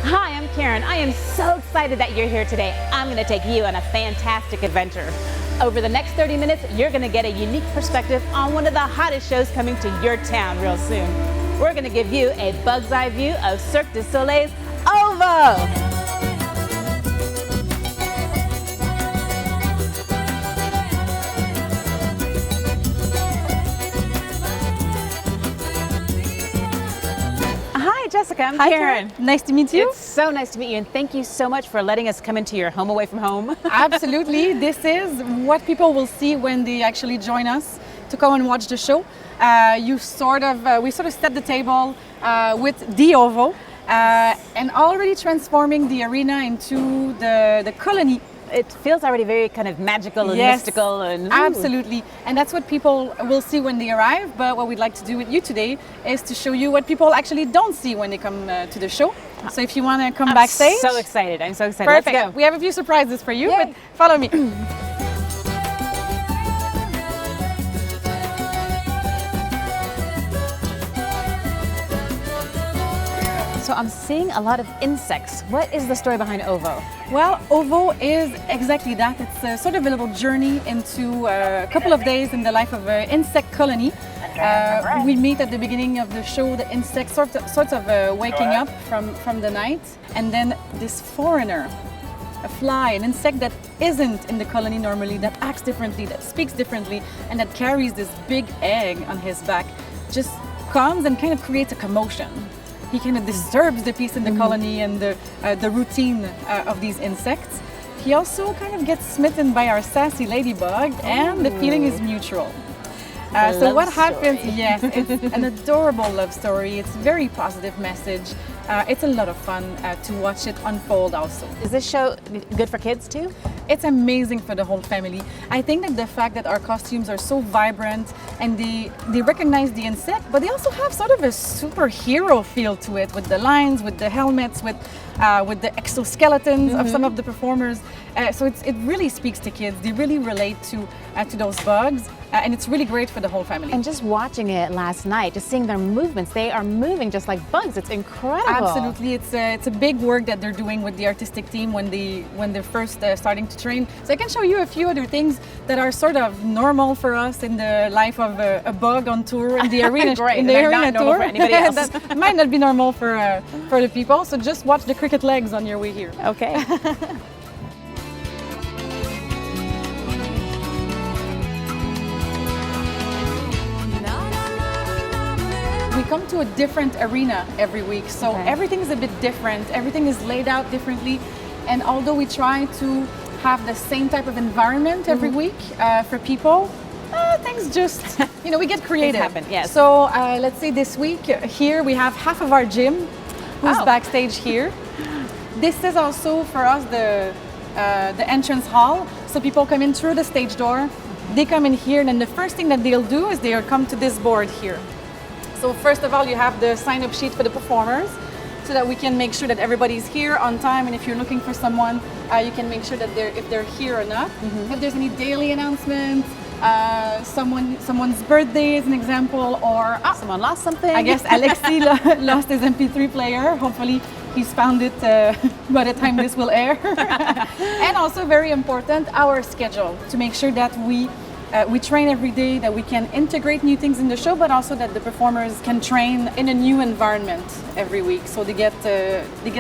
Hi, I'm Karen. I am so excited that you're here today. I'm going to take you on a fantastic adventure. Over the next 30 minutes, you're going to get a unique perspective on one of the hottest shows coming to your town real soon. We're going to give you a bug's eye view of Cirque du Soleil's OVO. Jessica, I'm Karen. Nice to meet you. It's so nice to meet you, and thank you so much for letting us come into your home away from home. Absolutely. This is what people will see when they actually join us to come and watch the show. We sort of set the table with the OVO and already transforming the arena into the colony. It feels already very kind of magical and mystical. And absolutely. And that's what people will see when they arrive. But what we'd like to do with you today is to show you what people actually don't see when they come to the show. So if you want to come backstage. I'm so excited. Perfect. Let's go. We have a few surprises for you, Yay. but follow me. So I'm seeing a lot of insects. What is the story behind OVO? Well, OVO is exactly that. It's a sort of a little journey into a couple of days in the life of an insect colony. We meet at the beginning of the show the insects sort of waking up from the night, and then this foreigner, a fly, an insect that isn't in the colony normally, that acts differently, that speaks differently, and that carries this big egg on his back, just comes and kind of creates a commotion. He kind of disturbs the peace in the colony and the routine of these insects. He also kind of gets smitten by our sassy ladybug, and the feeling is mutual. So what happens? Yes, it's an adorable love story. It's a very positive message. It's a lot of fun to watch it unfold also. Is this show good for kids too? It's amazing for the whole family. I think that the fact that our costumes are so vibrant and they recognize the insect, but they also have sort of a superhero feel to it, with the lines, with the helmets, with the exoskeletons of some of the performers. So it really speaks to kids. They really relate to those bugs, and it's really great for the whole family. And just watching it last night, just seeing their movements, they are moving just like bugs. It's incredible. Absolutely, it's a big work that they're doing with the artistic team when they're first starting to train. So I can show you a few other things that are sort of normal for us in the life of a bug on tour in the arena. Great. In the arena not tour for anybody else. that might not be normal for the people. So just watch the cricket legs on your way here. Okay. We come to a different arena every week, so everything is a bit different. Everything is laid out differently, and although we try to have the same type of environment every week for people, things just, we get creative. Things happen, yes. So let's say this week here we have half of our gym who's backstage here. This is also for us the entrance hall, so people come in through the stage door. They come in here, and then the first thing that they'll do is they'll come to this board here. So first of all, you have the sign-up sheet for the performers, so that we can make sure that everybody's here on time. And if you're looking for someone, you can make sure that if they're here or not. If there's any daily announcements, someone's birthday is an example, or someone lost something. I guess Alexi lost his MP3 player. Hopefully he's found it by the time this will air. And also very important, our schedule, to make sure that we train every day, that we can integrate new things in the show, but also that the performers can train in a new environment every week. So they get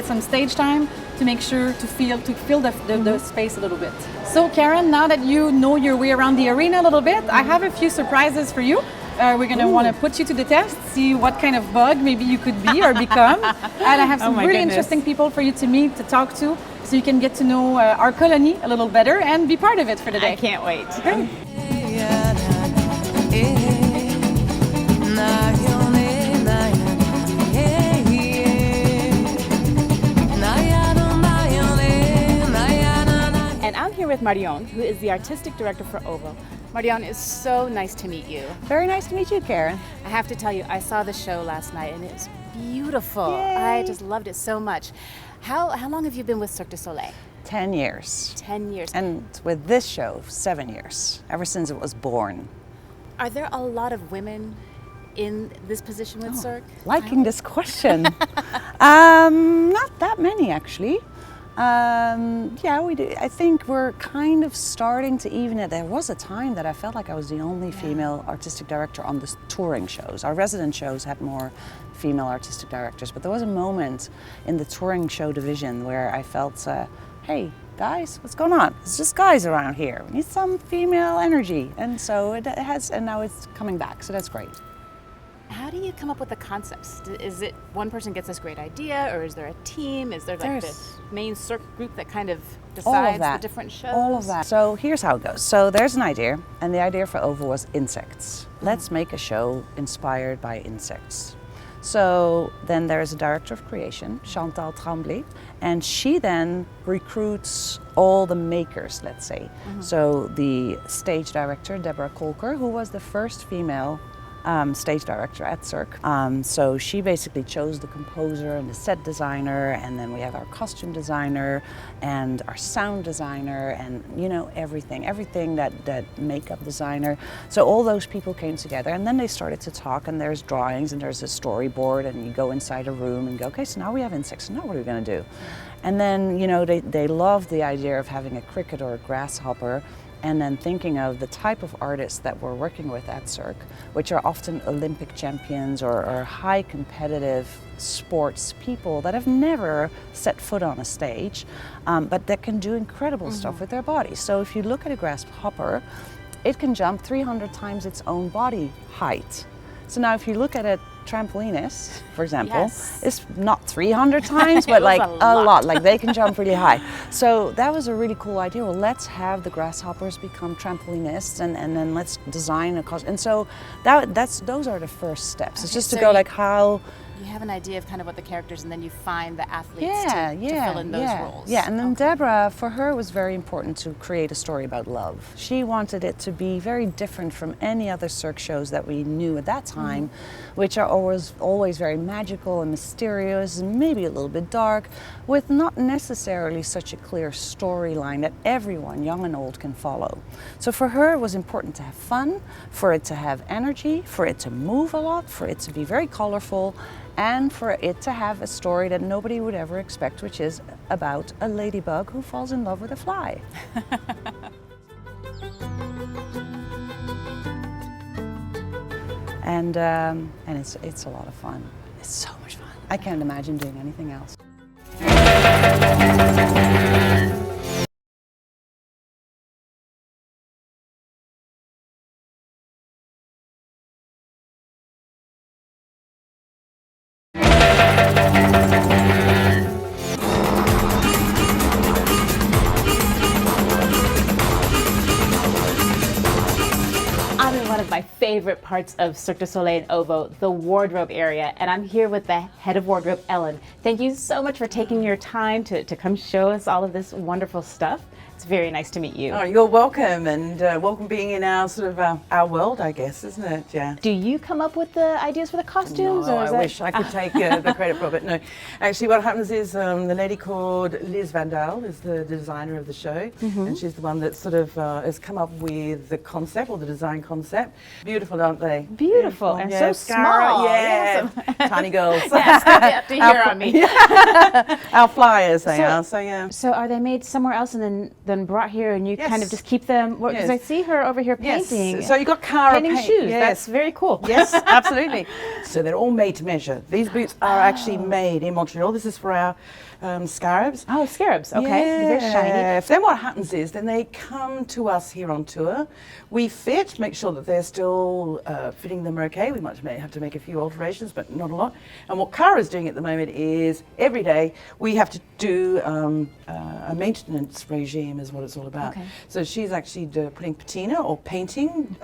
some stage time to make sure to feel the space a little bit. So Karen, now that you know your way around the arena a little bit, I have a few surprises for you. We're going to want to put you to the test, see what kind of bug maybe you could be or become. And I have some really interesting people for you to meet, to talk to, so you can get to know our colony a little better and be part of it for the day. I can't wait. Okay. And I'm here with Marion, who is the artistic director for OVO. Marion, it's so nice to meet you. Very nice to meet you, Karen. I have to tell you, I saw the show last night and it was beautiful. Yay. I just loved it so much. How long have you been with Cirque du Soleil? 10 years. 10 years. And with this show, 7 years, ever since it was born. Are there a lot of women in this position with Cirque? Liking this question. Not that many actually. Yeah, we do. I think we're kind of starting to even it. There was a time that I felt like I was the only female artistic director on the touring shows. Our resident shows had more female artistic directors, but there was a moment in the touring show division where I felt, hey guys, what's going on? It's just guys around here. We need some female energy, and so it has, and now it's coming back. So that's great. How do you come up with the concepts? Is it one person gets this great idea, or is there a team? Is there like the main Cirque group that kind of decides the different shows? All of that. So here's how it goes. So there's an idea, and the idea for OVO was insects. Let's make a show inspired by insects. So then there's a director of creation, Chantal Tremblay, and she then recruits all the makers, let's say. So the stage director, Deborah Kolker, who was the first female stage director at Cirque. So she basically chose the composer and the set designer, and then we have our costume designer and our sound designer and, you know, everything that makeup designer. So all those people came together, and then they started to talk, and there's drawings and there's a storyboard, and you go inside a room and go, okay, so now we have insects, so now what are we going to do? And then, you know, they loved the idea of having a cricket or a grasshopper, and then thinking of the type of artists that we're working with at Cirque, which are often Olympic champions or high competitive sports people that have never set foot on a stage, but that can do incredible stuff with their bodies. So if you look at a grasshopper, it can jump 300 times its own body height. So now if you look at a trampolinist, for example, it's not 300 times, but like a lot. Like they can jump really high. So that was a really cool idea. Well, let's have the grasshoppers become trampolinists, and then let's design a costume. And so those are the first steps. It's just to go like how. You have an idea of kind of what the characters, and then you find the athletes to fill in those roles. Yeah, and then Deborah, for her, it was very important to create a story about love. She wanted it to be very different from any other Cirque shows that we knew at that time, which are always very magical and mysterious and maybe a little bit dark, with not necessarily such a clear storyline that everyone, young and old, can follow. So for her, it was important to have fun, for it to have energy, for it to move a lot, for it to be very colorful, and for it to have a story that nobody would ever expect, which is about a ladybug who falls in love with a fly. and it's a lot of fun. It's so much fun. I can't imagine doing anything else. One of my favorite parts of Cirque du Soleil and OVO, the wardrobe area, and I'm here with the head of wardrobe, Ellen. Thank you so much for taking your time to come show us all of this wonderful stuff. It's very nice to meet you. Oh, you're welcome, and welcome being in our sort of our world, I guess, isn't it? Yeah. Do you come up with the ideas for the costumes? No, or is I wish I could take the credit for it. No, actually, what happens is the lady called Liz Van Daal is the designer of the show, and she's the one that sort of has come up with the concept or the design concept. Beautiful, aren't they? Beautiful and so small. Yeah, tiny girls. Yes, to hear on me. Our flyers, they are. So yeah. So are they made somewhere else and then brought here, and you kind of just keep them? Because I see her over here painting. Yes. So you got Cara painting shoes. Yes. That's very cool. Yes, absolutely. So they're all made to measure. These boots are actually made in Montreal. This is for our scarabs. Oh, scarabs. Okay. Yeah. They're shiny. Then what happens is then they come to us here on tour. We fit, make sure that they're still fitting them okay. We might have to make a few alterations, but not a lot. And what Cara's doing at the moment is every day we have to do a maintenance regime is what it's all about. Okay. So she's actually putting patina or painting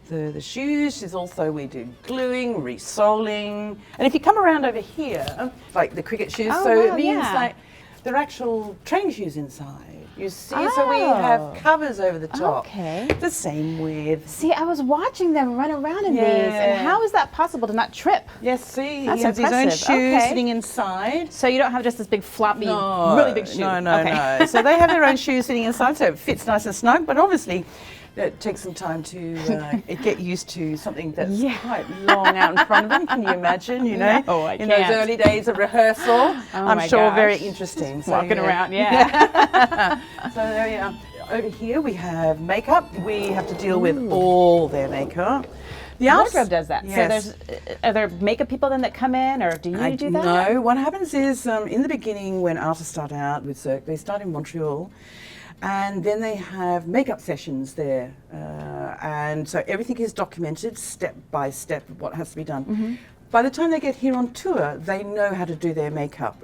the shoes. She's also, we do gluing, resoling. And if you come around over here, like the cricket shoes, it means like they're actual training shoes inside. You see, so we have covers over the top. Okay. The same with... See, I was watching them run around in these, and how is that possible to not trip? Yes, see, that's he has his own impressive. shoes sitting inside. So you don't have just this big floppy, really big shoe. No. So they have their own shoes sitting inside, so it fits nice and snug, but obviously it takes some time to get used to something that's quite long out in front of them. Can you imagine? You know, No, I in can't. those early days of rehearsal, I'm my sure gosh. very interesting. So, Walking yeah. around, yeah. So there we are. Over here we have makeup. We have to deal with all their makeup. The wardrobe does that. Yes. So are there makeup people then that come in, or do you do that? No, what happens is in the beginning when artists start out with Cirque, they start in Montreal and then they have makeup sessions there. And so everything is documented step by step of what has to be done. By the time they get here on tour, they know how to do their makeup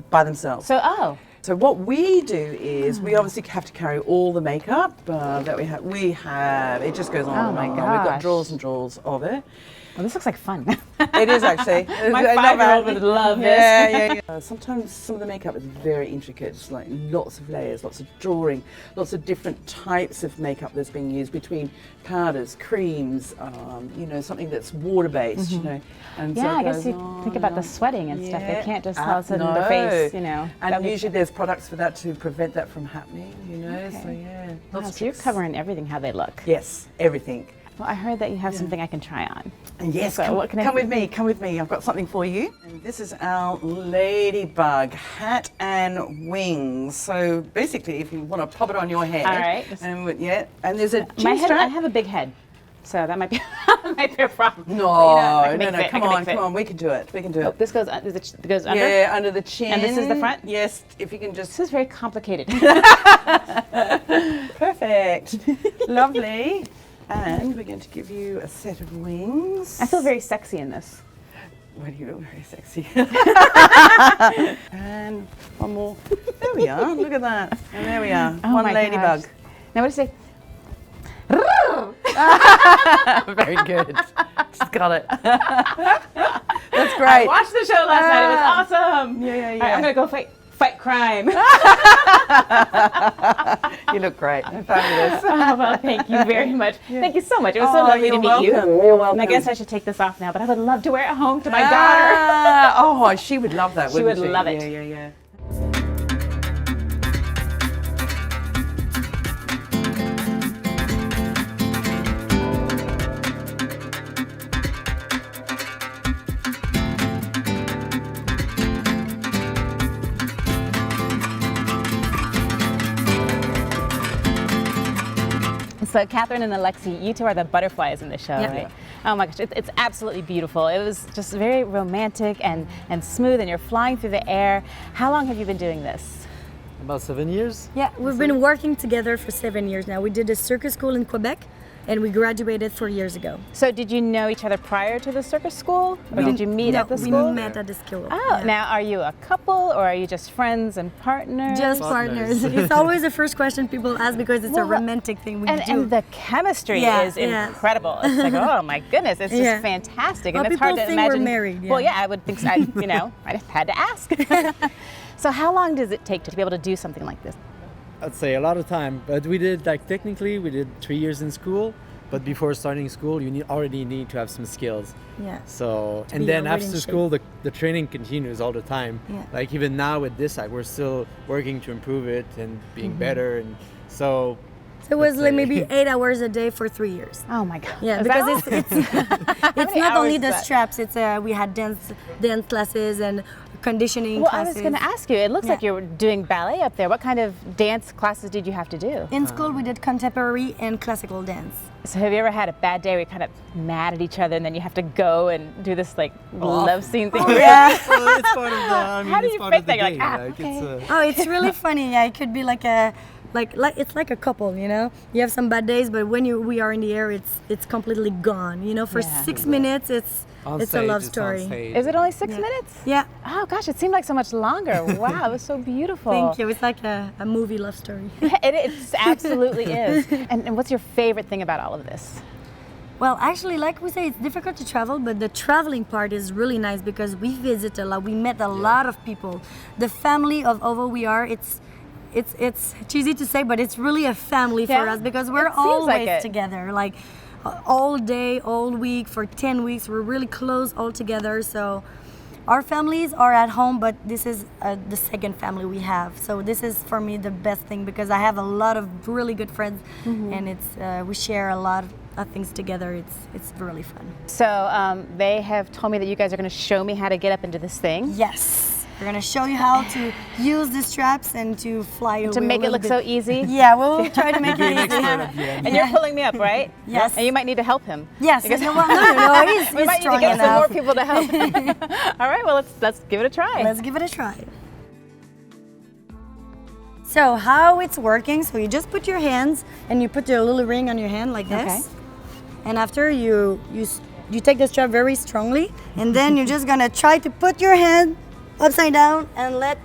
by themselves. So, So what we do is we obviously have to carry all the makeup that we have. It just goes on and my on. We've got gosh. drawers and drawers of it. well, this looks like fun. It is actually. My I love 5-year-old it. would love this. Yeah. Sometimes some of the makeup is very intricate. It's like lots of layers, lots of drawing, lots of different types of makeup that's being used between powders, creams, something that's water-based, you know. And Yeah, so it I guess goes you on think and about the on. sweating and stuff. They Yeah. can't just all of a sudden the No. face, you know. And That'd be- usually there's products for that to prevent that from happening, you know. Okay. So yeah, Wow, lots of so you're tricks. covering everything how they look. Yes, everything. Well, I heard that you have something I can try on. And yes, So come, what can I come do? with me, come with me. I've got something for you. And this is our ladybug hat and wings. So basically, if you want to pop it on your head, All right. and there's a My chin head, strap. I have a big head, so that might be might be a problem. No, I can no, make no, fit, I come can make on, fit. come on. We can do it. We can do Oh, it. this goes it goes under. Yeah, under the chin. And this is the front? Yes, if you can just. This is very complicated. Perfect. Lovely. And we're going to give you a set of wings. I feel very sexy in this. Well, you look very sexy. And one more. There we are. Look at that. And there we are. Oh one my ladybug. gosh. Now what do you say? Very good. She's got it. That's I great. watched the show last night. It was awesome. Yeah. All right, I'm gonna go fight crime. You look great. Fabulous. Oh, well, thank you very much. Thank you so much. It was so lovely to you're meet you. welcome. You're welcome. And I guess I should take this off now, but I would love to wear it home to my daughter. Oh, she would love that, She wouldn't would she? love it. Yeah. So Catherine and Alexi, you two are the butterflies in the show, Yeah. right? Oh my gosh, it's absolutely beautiful. It was just very romantic and smooth, and you're flying through the air. How long have you been doing this? About 7 years. Yeah, we've been working together for 7 years now. We did a circus school in Quebec, and we graduated 4 years ago. So did you know each other prior to the circus school? Or did you meet at the school? we met at the school. Oh, yeah. now are you a couple or are you just friends and partners? Just Partners. partners. It's always the first question people ask because it's a romantic thing we do. and the chemistry Yeah, is yeah. incredible. It's like, oh my goodness, it's Yeah. just fantastic. Well, and it's hard people to think we're imagine. married, yeah. Well, yeah, I would think so. I had to ask. So how long does it take to be able to do something like this? I'd say a lot of time, but we did technically we did 3 years in school, but before starting school you already need to have some skills. Yeah. So and be then already in after shape. school the training continues all the time. Yeah. Like even now with this act we're still working to improve it and being better, and so So it was let's like say- maybe 8 hours a day for 3 years. Oh my God. Yeah, Is that because all? it's many not only hours the is that? straps. It's we had dance classes and conditioning Well, classes. I was going to ask you. It looks like Yeah. you were doing ballet up there. What kind of dance classes did you have to do? In school, we did contemporary and classical dance. So have you ever had a bad day where you're kind of mad at each other and then you have to go and do this like love scene thing? Yeah. well, it's part of the. I mean, How do it's you part fake of the that? You're like, game. ah, It's, Oh, it's really funny. Yeah, it could be like it's like a couple, you know. You have some bad days, but when we are in the air, it's completely gone. You know, for Yeah. 6 minutes, it's on a stage, love it's on story. stage. Is it only 6 minutes? Yeah. Oh gosh, it seemed like so much longer. Wow, it was so beautiful. Thank you. It's like a movie love story. It absolutely is. And what's your favorite thing about all of this? Well, actually, like we say, it's difficult to travel, but the traveling part is really nice because we visit a lot. We met a lot of people. The family of OVO we are, it's cheesy to say, but it's really a family for Yeah, us because we're it seems like always it. together, like all day, all week, for 10 weeks. We're really close all together. So our families are at home, but this is the second family we have. So this is for me the best thing because I have a lot of really good friends, and it's we share a lot of things together. It's really fun. So they have told me that you guys are going to show me how to get up into this thing. Yes. We're gonna show you how to use the straps and to fly away. To make it look so easy. Yeah, we'll try to make it easy. And you're pulling me up, right? Yes. And you might need to help him. Yes. Because No, he's we might need to strong get some enough. more people to help. All right, well let's give it a try. Let's give it a try. So how it's working, so you just put your hands and you put your little ring on your hand like this. Okay. And after you take the strap very strongly, and then you're just gonna try to put your hand upside down and let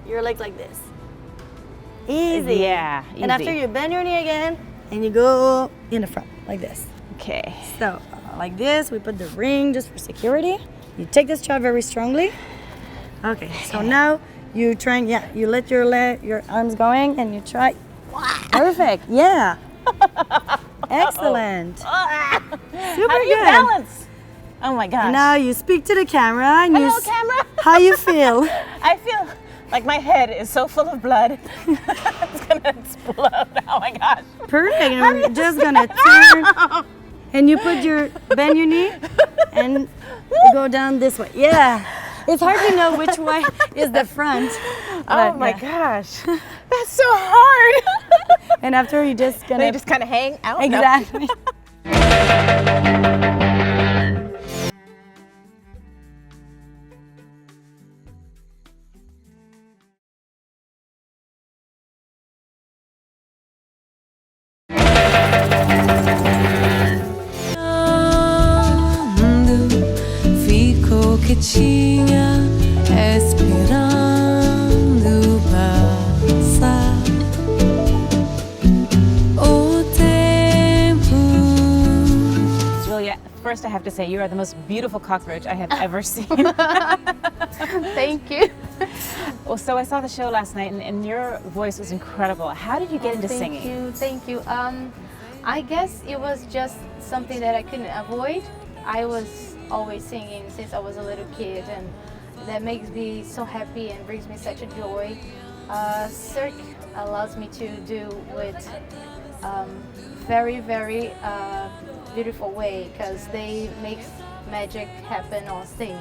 your legs like this. Easy. Yeah, And easy. after you bend your knee again and you go in the front like this. Okay. So like this, we put the ring just for security. You take the strap very strongly. Okay, so now you try, you let your arms going and you try. Perfect, yeah. Excellent. Super How do you good. balance? Oh my gosh. And now you speak to the camera and Hello, camera. how you feel? I feel like my head is so full of blood. It's gonna explode. Oh my gosh. Perfect. And we're just gonna turn and you bend your knee and go down this way. Yeah. It's hard to know which way is the front. Oh but my yeah. gosh. That's so hard. And after you just gonna They just kind of hang out. exactly. Ficou quietinha, esperando passar o tempo. Julia, first I have to say you are the most beautiful cockroach I have ever seen. Thank you. Well, so I saw the show last night and your voice was incredible. How did you get into singing? Thank you. I guess it was just something that I couldn't avoid. I was always singing since I was a little kid, and that makes me so happy and brings me such a joy. Cirque allows me to do with very, very beautiful way because they make magic happen on stage,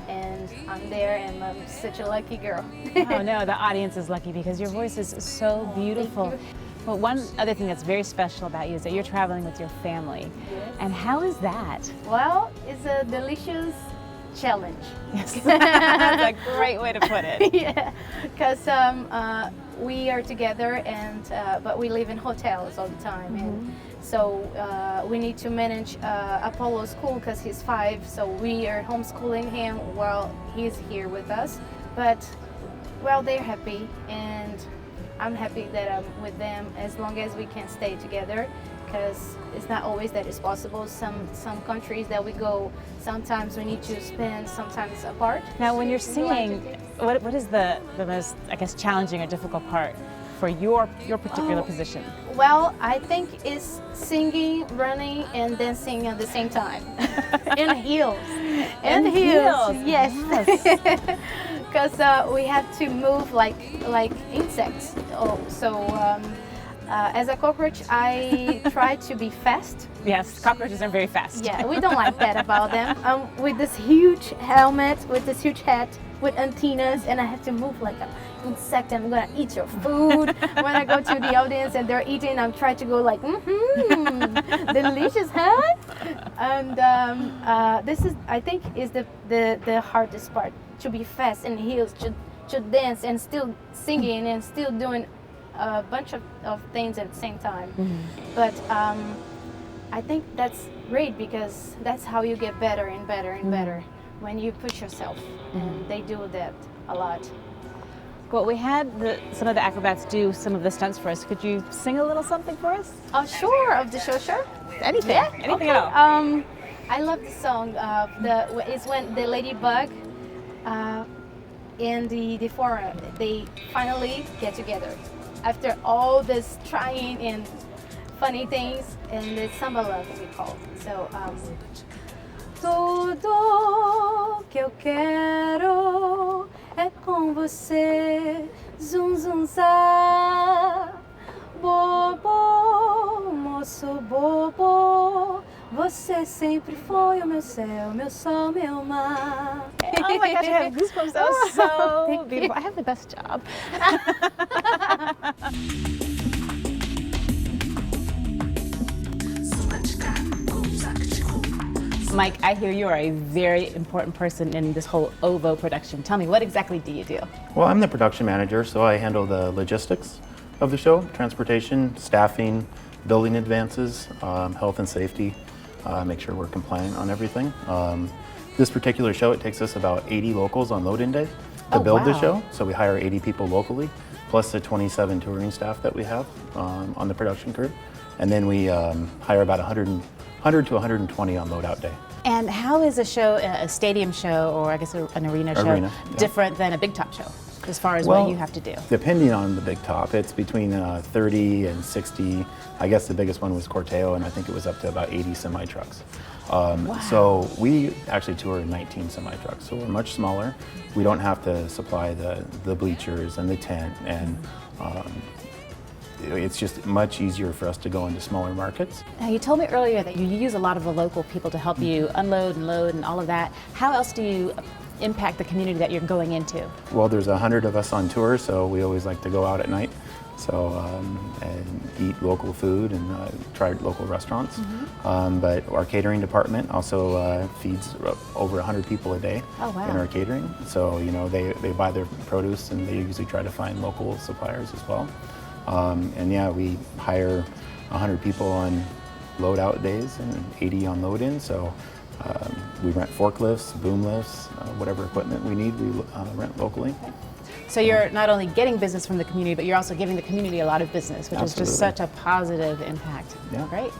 and I'm there and I'm such a lucky girl. Oh no, the audience is lucky because your voice is so beautiful. Thank you. Well, one other thing that's very special about you is that you're traveling with your family. And how is that? Well, it's a delicious challenge. Yes. That's a great way to put it. Yeah, because we are together, and but we live in hotels all the time, and so we need to manage Apollo's school because he's 5. So we are homeschooling him while he's here with us. But well, they're happy, and I'm happy that I'm with them as long as we can stay together. Because it's not always that it's possible. Some countries that we go, sometimes we need to spend sometimes apart. Now, when you're singing, what is the most, I guess, challenging or difficult part for your particular position? Well, I think it's singing, running, and dancing at the same time. In heels. In heels. Yes. Because we have to move like insects. As a cockroach, I try to be fast. Yes, cockroaches are very fast. Yeah, we don't like that about them. With this huge helmet, with this huge hat, with antennas, and I have to move like an insect. I'm gonna eat your food. When I go to the audience and they're eating, I'm trying to go like, delicious, huh? And this is, I think, is the hardest part, to be fast in heels, to dance and still singing and still doing a bunch of things at the same time. But I think that's great because that's how you get better and better and better when you push yourself, and they do that a lot. Well, we had some of the acrobats do some of the stunts for us. Could you sing a little something for us? Oh, sure, of the show, sure. Anything, anything Okay. at all. I love the song. It's when the ladybug and the foreigner, they finally get together after all this trying and funny things, and the samba love we call. So todo que eu quero é com você. Zum, zum, zá. Bobo, moço bobo, você sempre foi o meu céu, meu sol, meu mar. Oh my gosh, I have goosebumps. That was so beautiful. I have the best job. Mike, I hear you are a very important person in this whole OVO production. Tell me, what exactly do you do? Well, I'm the production manager, so I handle the logistics of the show, transportation, staffing, building advances, health and safety, make sure we're compliant on everything. This particular show, it takes us about 80 locals on load-in day to build the show, so we hire 80 people locally, plus the 27 touring staff that we have on the production crew. And then we hire about 100 to 120 on load-out day. And how is a show, a stadium show, or I guess an arena show, Arena, yeah. different than a big top show, as far as Well, what you have to do? Depending on the big top, it's between 30 and 60. I guess the biggest one was Corteo, and I think it was up to about 80 semi-trucks. So we actually tour 19 semi-trucks, so we're much smaller. We don't have to supply the bleachers and the tent, and it's just much easier for us to go into smaller markets. Now, you told me earlier that you use a lot of the local people to help you unload and load and all of that. How else do you impact the community that you're going into? Well, there's 100 of us on tour, so we always like to go out at night. So, and eat local food and try local restaurants. But our catering department also feeds over 100 people a day in our catering. So, you know, they buy their produce and they usually try to find local suppliers as well. And yeah, we hire 100 people on load out days and 80 on load in. So we rent forklifts, boom lifts, whatever equipment we need, we rent locally. So you're not only getting business from the community, but you're also giving the community a lot of business, which is just such a positive impact. Yeah. Great.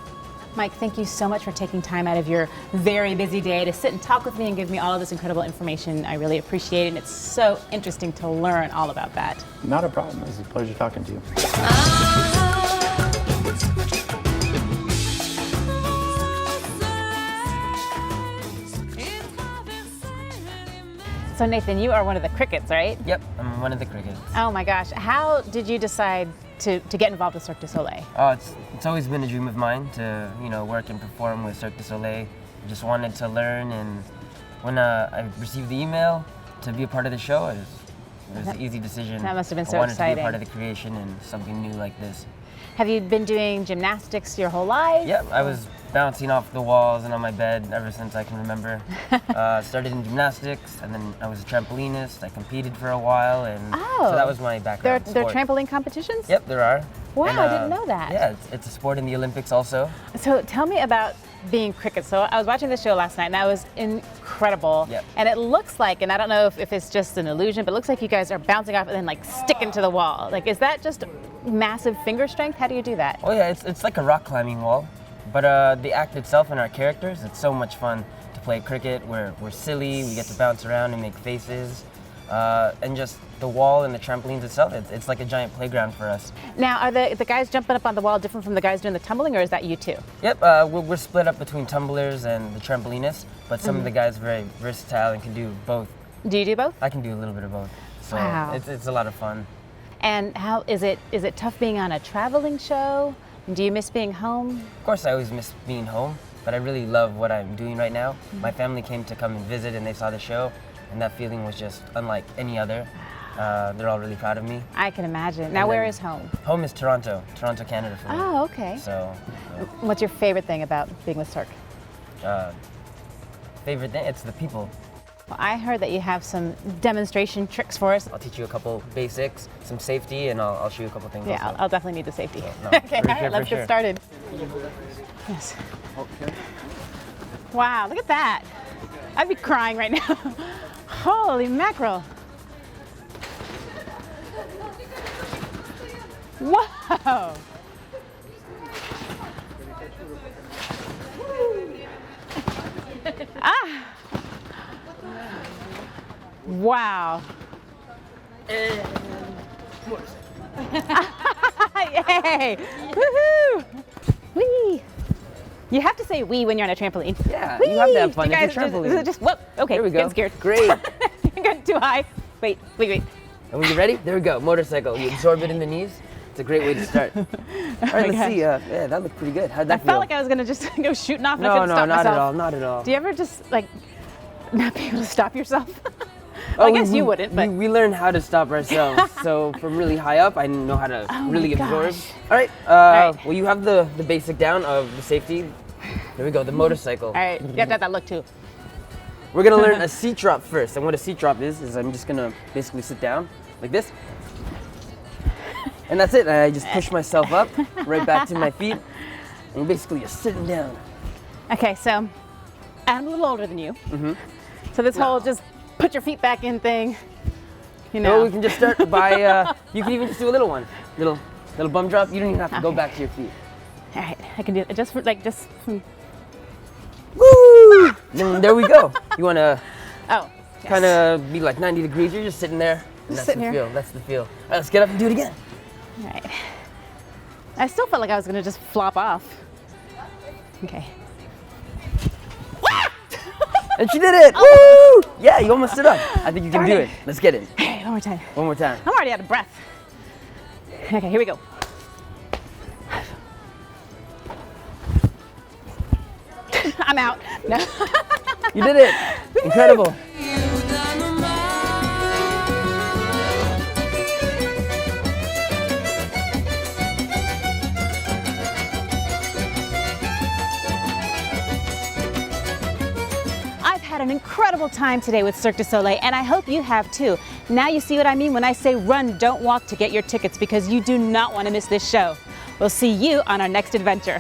Mike, thank you so much for taking time out of your very busy day to sit and talk with me and give me all of this incredible information. I really appreciate it, and it's so interesting to learn all about that. Not a problem. It was a pleasure talking to you. So Nathan, you are one of the crickets, right? Yep, I'm one of the crickets. Oh my gosh, how did you decide to get involved with Cirque du Soleil? Oh, it's always been a dream of mine to, you know, work and perform with Cirque du Soleil. I just wanted to learn, and when I received the email to be a part of the show, it was an easy decision. That must have been so I wanted exciting. to be a part of the creation and something new like this. Have you been doing gymnastics your whole life? Yep, I was bouncing off the walls and on my bed ever since I can remember. Started in gymnastics, and then I was a trampolinist. I competed for a while, and so that was my background. There are trampoline competitions? Yep, there are. Wow, And, I didn't know that. Yeah, it's a sport in the Olympics also. So tell me about being cricket. So I was watching the show last night, and that was incredible. Yep. And it looks like, and I don't know if it's just an illusion, but it looks like you guys are bouncing off and then like sticking to the wall. Like, is that just massive finger strength? How do you do that? Oh yeah, it's like a rock climbing wall. But the act itself and our characters, it's so much fun to play cricket. We're silly, we get to bounce around and make faces. And just the wall and the trampolines itself, it's like a giant playground for us. Now, are the guys jumping up on the wall different from the guys doing the tumbling, or is that you too? Yep, we're split up between tumblers and the trampolinists, but some of the guys are very versatile and can do both. Do you do both? I can do a little bit of both. So Wow. it's a lot of fun. And how is it tough being on a traveling show? Do you miss being home? Of course, I always miss being home, but I really love what I'm doing right now. My family came to come and visit, and they saw the show, and that feeling was just unlike any other. They're all really proud of me. I can imagine. Now, where is home? Home is Toronto, Canada for me. Oh, okay. So, What's your favorite thing about being with Cirque? favorite thing, it's the people. Well, I heard that you have some demonstration tricks for us. I'll teach you a couple basics, some safety, and I'll show you a couple things Yeah, also. I'll definitely need the safety. No, Okay, all for right, sure, let's for get sure. started. Yes. Okay. Wow, look at that. I'd be crying right now. Holy mackerel. Whoa. Ah. Wow. Yay! Woohoo! Whee! You have to say "wee" when you're on a trampoline. Yeah, Whee! you have to have fun. You It's guys a trampoline. just whoop. Okay, Here we go. getting scared. Great. You got too high. Wait. And when you're ready, there we go. Motorcycle. You absorb it in the knees. It's a great way to start. All right, let's see. Yeah, that looked pretty good. How'd that I feel? felt like I was gonna just go shooting off and I no, couldn't no, stop not myself. at all. Not at all. Do you ever just like not be able to stop yourself? Well, I guess you wouldn't, but we learned how to stop ourselves. So from really high up, I know how to really absorb. gosh. All right. right. Well, you have the basic down of the safety. There we go. The motorcycle. all right, you have to have that look too. We're gonna learn a seat drop first. And what a seat drop is I'm just gonna basically sit down like this. And that's it. I just push myself up, right back to my feet. And basically you're sitting down. Okay, so I'm a little older than you. So this whole just put your feet back in thing, you know. No, we can just start by, you can even just do a little one. Little bum drop. You don't even have to go back to your feet. All right, I can do it just for Woo! Then there we go. You wanna oh, yes. kind of be like 90 degrees. You're just sitting there. And that's sitting the here. feel. That's the feel. All right, let's get up and do it again. All right. I still felt like I was gonna just flop off. Okay. And she did it! Woo! Yeah, you almost stood up. I think you can Darn do it. it. Let's get it. Okay, one more time. One more time. I'm already out of breath. Okay, here we go. I'm out. No. You did it. Incredible. I've had an incredible time today with Cirque du Soleil, and I hope you have too. Now you see what I mean when I say run, don't walk to get your tickets, because you do not want to miss this show. We'll see you on our next adventure.